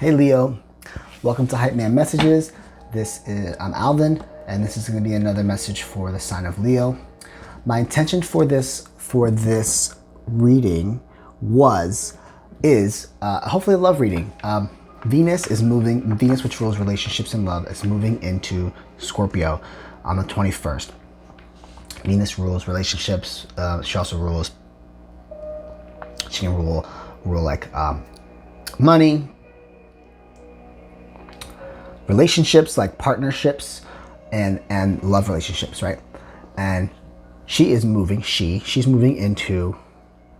Hey Leo, welcome to Hype Man Messages. I'm Alvin, and this is going to be another message for the sign of Leo. My intention for this reading is hopefully a love reading. Venus, which rules relationships and love, is moving into Scorpio on the 21st. Venus rules relationships. She also rules. She can rule like money, relationships, like partnerships, and love relationships, right? And she's moving into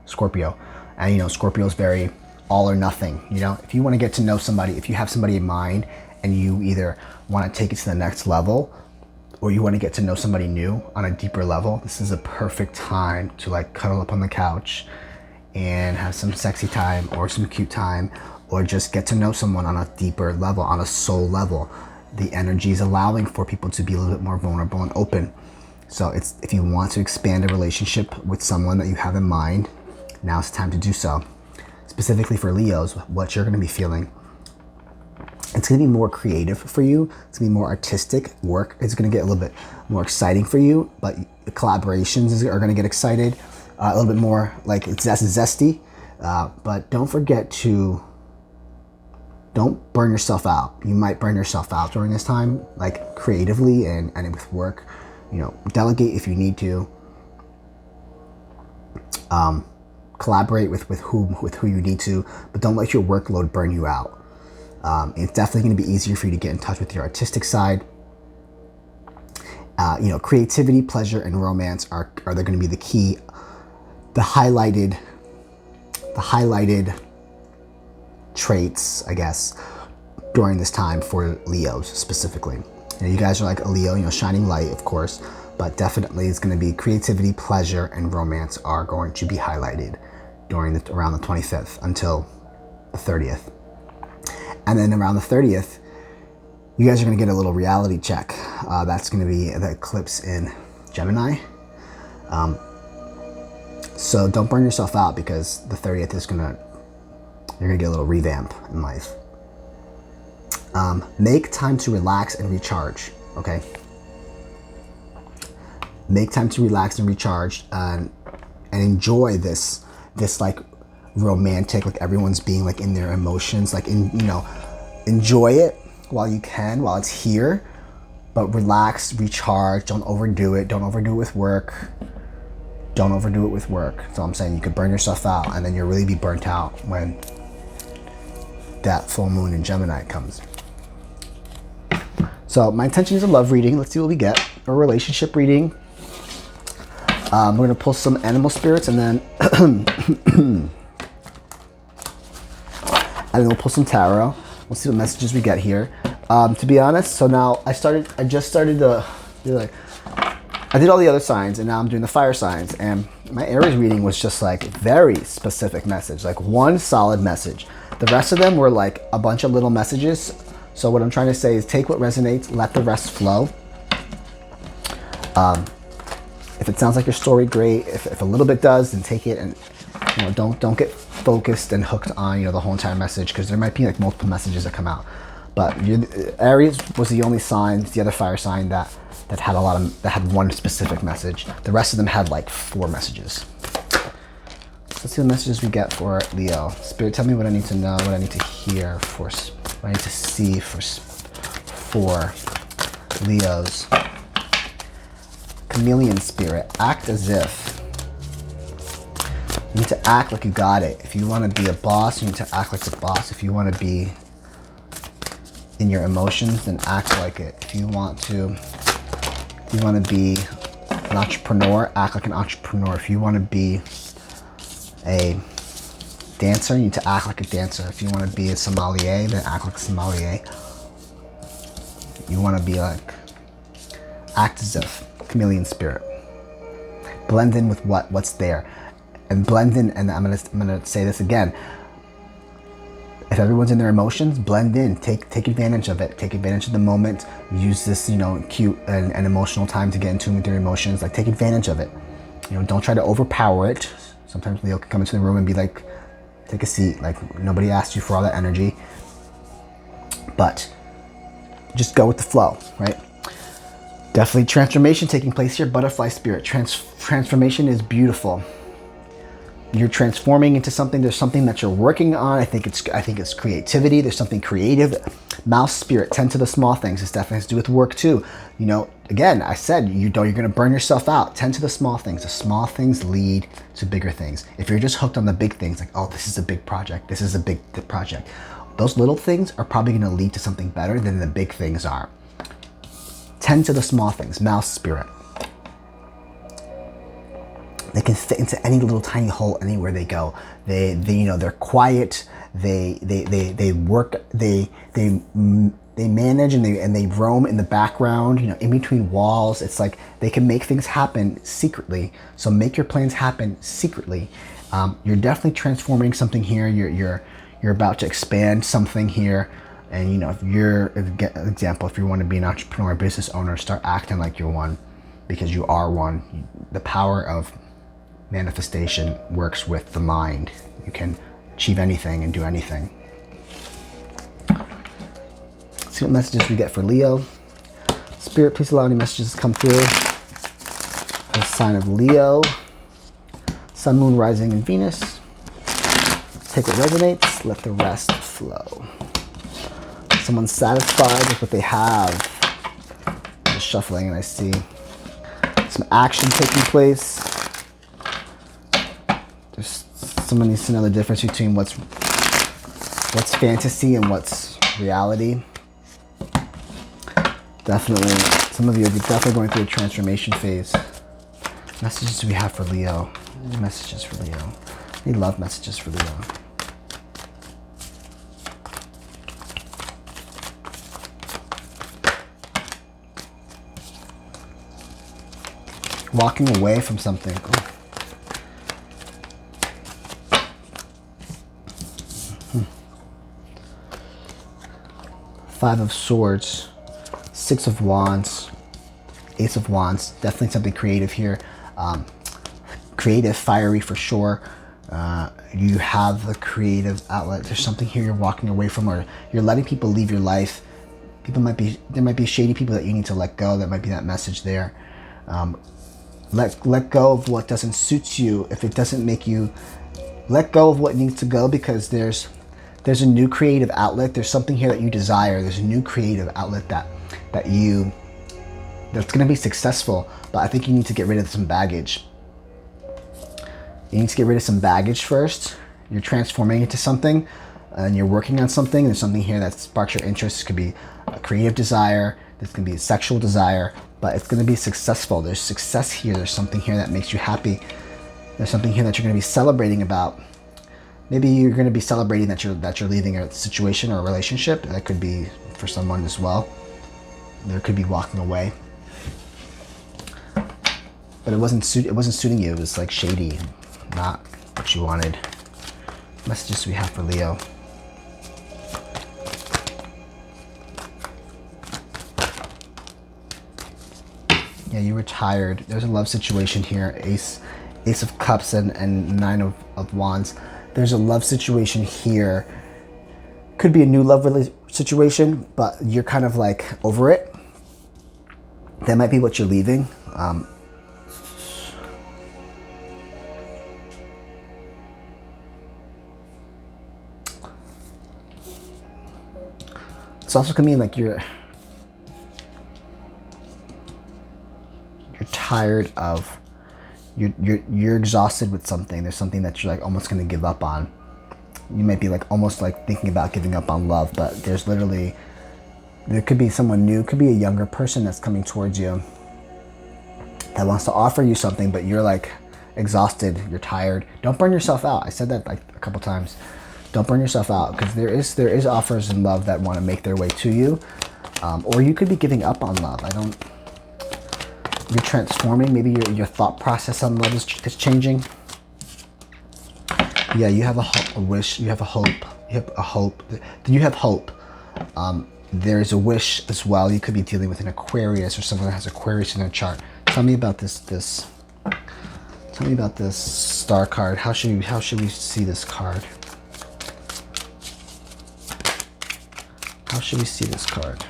Scorpio. And Scorpio is very all or nothing. If you want to get to know somebody, if you have somebody in mind and you either want to take it to the next level or you want to get to know somebody new on a deeper level, this is a perfect time to like cuddle up on the couch and have some sexy time or some cute time, or just get to know someone on a deeper level, on a soul level. The energy is allowing for people to be a little bit more vulnerable and open. So if you want to expand a relationship with someone that you have in mind, now's the time to do so. Specifically for Leos, what you're going to be feeling, it's going to be more creative for you. It's going to be more artistic work. It's going to get a little bit more exciting for you, but the collaborations are going to get excited. A little bit more like it's zesty, but don't forget to don't burn yourself out. You might burn yourself out during this time, like creatively and with work. Delegate if you need to. Collaborate with who you need to, but don't let your workload burn you out. It's definitely going to be easier for you to get in touch with your artistic side. Creativity, pleasure, and romance are they going to be the key, the highlighted traits, I guess, during this time for Leos specifically. You guys are like a Leo, shining light, of course, but definitely it's going to be creativity, pleasure, and romance are going to be highlighted around the 25th until the 30th. And then around the 30th, you guys are going to get a little reality check. That's going to be the eclipse in Gemini. So don't burn yourself out, because the 30th you're going to get a little revamp in life. Make time to relax and recharge, okay? Make time to relax and recharge and enjoy this like romantic, like everyone's being like in their emotions, like enjoy it while you can, while it's here, but relax, recharge, don't overdo it with work. Don't overdo it with work. So I'm saying you could burn yourself out, and then you'll really be burnt out when that full moon in Gemini comes. So my intention is a love reading. Let's see what we get. A relationship reading. We're going to pull some animal spirits, and then we'll pull some tarot. We'll see what messages we get here. To be honest, so now I just started I did all the other signs, and now I'm doing the fire signs. And my Aries reading was just like very specific message, like one solid message. The rest of them were like a bunch of little messages. So what I'm trying to say is take what resonates, let the rest flow. If it sounds like your story, great. If a little bit does, then take it, and don't get focused and hooked on the whole entire message, because there might be like multiple messages that come out. But Aries was the only sign, the other fire sign that had one specific message. The rest of them had like 4 messages. Let's see the messages we get for Leo. Spirit, tell me what I need to know, what I need to hear what I need to see for Leos. Chameleon spirit, act as if. You need to act like you got it. If you want to be a boss, you need to act like a boss. If you want to be in your emotions, then act like it. If you want to be an entrepreneur, act like an entrepreneur. If you want to be a dancer, you need to act like a dancer. If you want to be a sommelier, then act like a sommelier. You want to be like, act as if. Chameleon spirit. Blend in with what's there. And blend in, and I'm gonna say this again. If everyone's in their emotions, blend in. Take advantage of it. Take advantage of the moment. Use this, cute and emotional time to get in tune with your emotions. Like, take advantage of it. Don't try to overpower it. Sometimes Leo can come into the room and be like, take a seat. Like, nobody asked you for all that energy. but just go with the flow, right? Definitely transformation taking place here. Butterfly spirit. Transformation is beautiful. You're transforming into something. There's something that you're working on. I think it's creativity. There's something creative. Mouse spirit. Tend to the small things. This definitely has to do with work too. You know, again, I said you're going to burn yourself out. Tend to the small things. The small things lead to bigger things. If you're just hooked on the big things, like, oh, this is a big project. This is a big project. Those little things are probably going to lead to something better than the big things are. Tend to the small things. Mouse spirit. They can fit into any little tiny hole anywhere they go. They you know, they're quiet. They work. They manage and they roam in the background. You know, in between walls. It's like they can make things happen secretly. So make your plans happen secretly. You're definitely transforming something here. You're about to expand something here. And you know, if you're, example, if you want to be an entrepreneur, a business owner, start acting like you're one, because you are one. The power of manifestation works with the mind. You can achieve anything and do anything. Let's see what messages we get for Leo. Spirit, please allow any messages to come through. The sign of Leo. Sun, Moon, Rising, and Venus. Take what resonates, let the rest flow. Someone's satisfied with what they have. I'm just shuffling and I see some action taking place. There's someone needs to know the difference between what's fantasy and what's reality. Definitely, some of you are definitely going through a transformation phase. Messages do we have for Leo? Messages for Leo. I need love messages for Leo. Walking away from something. Five of Swords, Six of Wands, Ace of Wands. Definitely something creative here. Creative, fiery for sure. You have the creative outlet. There's something here you're walking away from, or you're letting people leave your life. There might be shady people that you need to let go. That might be that message there. Let go of what doesn't suit you. If it doesn't make you, let go of what needs to go, because there's a new creative outlet. There's something here that you desire. There's a new creative outlet that's going to be successful, but I think you need to get rid of some baggage. You need to get rid of some baggage first. You're transforming into something and you're working on something. There's something here that sparks your interest. It could be a creative desire. This can be a sexual desire, but it's going to be successful. There's success here. There's something here that makes you happy. There's something here that you're going to be celebrating about. Maybe you're going to be celebrating that you're leaving a situation or a relationship. That could be for someone as well. There could be walking away, but it wasn't suiting you. It was like shady, not what you wanted. Messages we have for Leo. Yeah, you were tired. There's a love situation here. Ace of Cups and Nine of Wands. There's a love situation here. Could be a new love situation, but you're kind of like over it. That might be what you're leaving. It's also gonna mean like you're tired of, you're exhausted with something. There's something that you're like almost gonna give up on. You might be like almost like thinking about giving up on love, but there could be someone new, could be a younger person that's coming towards you that wants to offer you something, but you're like exhausted, you're tired. Don't burn yourself out. I said that like a couple times. Don't burn yourself out, because there is offers in love that want to make their way to you, or you could be giving up on love. You're transforming. Maybe your thought process on love is changing. Yeah, you have a wish. You have a hope. You have a hope. You have hope. There is a wish as well. You could be dealing with an Aquarius or someone that has Aquarius in their chart. Tell me about this. Tell me about this star card. How should we see this card? How should we see this card?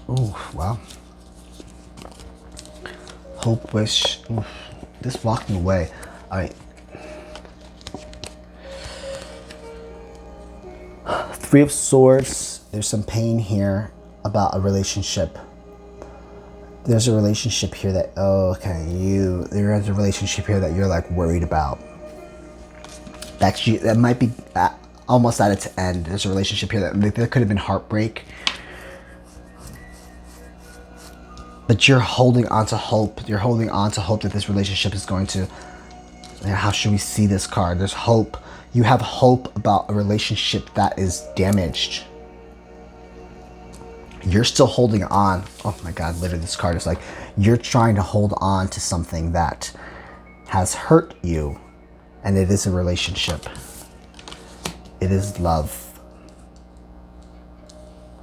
Oh, wow. Hope, wish. Oof. This walking away. All right. Three of Swords. There's some pain here about a relationship. There's a relationship here that, oh, okay, there is a relationship here that you're like worried about. That might be almost at its end. There's a relationship here that there could have been heartbreak. But you're holding on to hope. You're holding on to hope that this relationship is going to, how should we see this card? There's hope. You have hope about a relationship that is damaged. You're still holding on. Oh my God, literally this card is like, you're trying to hold on to something that has hurt you. And it is a relationship. It is love.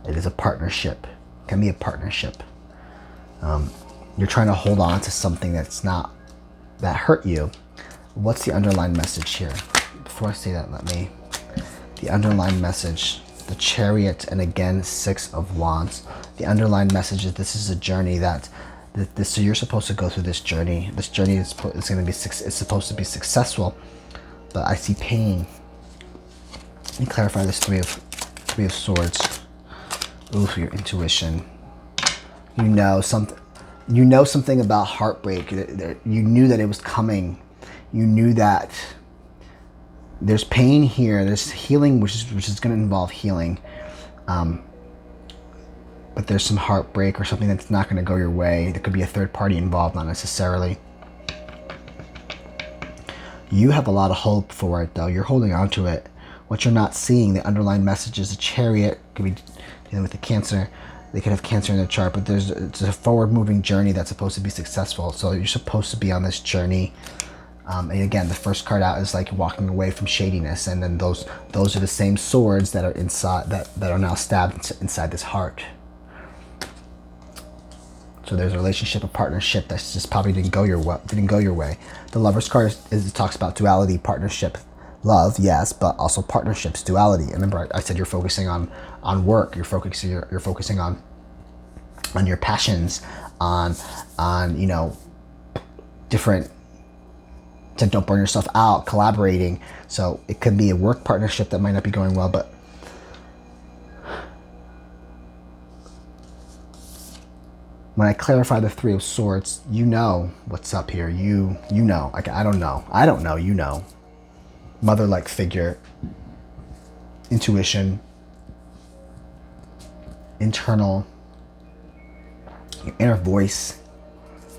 It is a partnership. It can be a partnership. You're trying to hold on to something that hurt you. What's the underlying message here? Before I say that, the underlying message, the Chariot, and again, 6 of Wands. The underlying message is this is a journey so you're supposed to go through this journey. This journey is supposed to be successful, but I see pain. Let me clarify this Three of Swords. Ooh, your intuition. You know something about heartbreak. You knew that it was coming. You knew that there's pain here. There's healing, which is going to involve healing. But there's some heartbreak or something that's not going to go your way. There could be a third party involved, not necessarily. You have a lot of hope for it, though. You're holding on to it. What you're not seeing, the underlying message is a Chariot. Could be dealing with the Cancer. They could have Cancer in their chart, but it's a forward-moving journey that's supposed to be successful. So you're supposed to be on this journey. And again, the first card out is like walking away from shadiness, and then those are the same swords that are inside that are now stabbed inside this heart. So there's a relationship, a partnership that just probably didn't go your way. The Lover's card it talks about duality, partnership, love, yes, but also partnerships, duality. And remember, I said you're focusing on work. You're focusing on your passions, on different. Don't burn yourself out, collaborating. So it could be a work partnership that might not be going well, but when I clarify the Three of Swords, you know what's up here. You know. I don't know. I don't know. You know. Mother-like figure. Intuition. Internal. Your inner voice.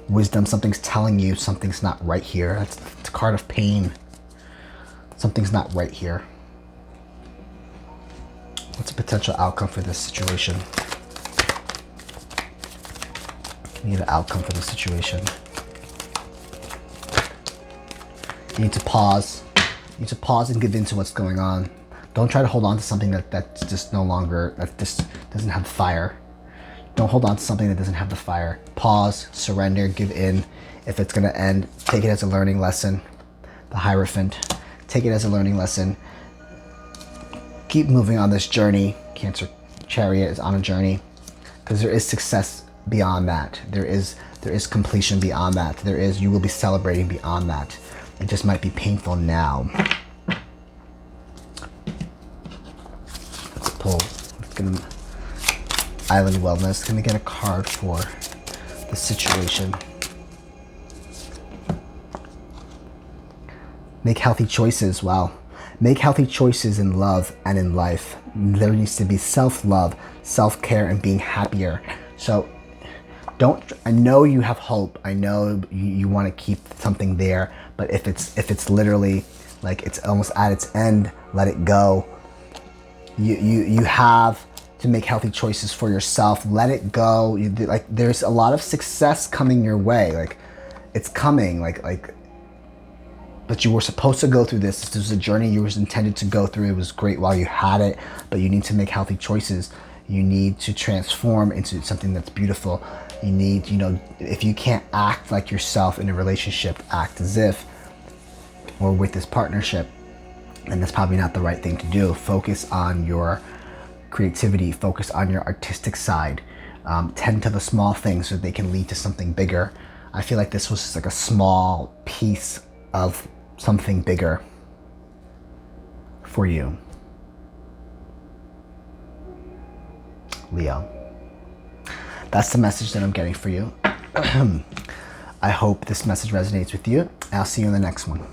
Wisdom. Something's telling you something's not right here. It's a card of pain. Something's not right here. What's a potential outcome for this situation? You need an outcome for the situation. You need to pause. You need to pause and give in to what's going on. Don't try to hold on to something that's just no longer, that just doesn't have fire. Don't hold on to something that doesn't have the fire. Pause, surrender, give in. If it's gonna end, take it as a learning lesson. The Hierophant. Take it as a learning lesson. Keep moving on this journey. Cancer Chariot is on a journey. Because there is success beyond that. There is completion beyond that. You will be celebrating beyond that. It just might be painful now. Let's pull. Island Wellness. Gonna get a card for the situation. Make healthy choices. Wow. Make healthy choices in love and in life. There needs to be self-love, self-care, and being happier. So I know you have hope. I know you want to keep something there, but if it's literally like it's almost at its end, let it go. You have to make healthy choices for yourself. Let it go. There's a lot of success coming your way. Like it's coming. But you were supposed to go through this. This was a journey you were intended to go through. It was great while you had it, but you need to make healthy choices. You need to transform into something that's beautiful. You need, if you can't act like yourself in a relationship, act as if, or with this partnership, then that's probably not the right thing to do. Focus on your creativity, focus on your artistic side. Tend to the small things so they can lead to something bigger. I feel like this was just like a small piece of something bigger for you, Leo. That's the message that I'm getting for you. I hope this message resonates with you. I'll see you in the next one.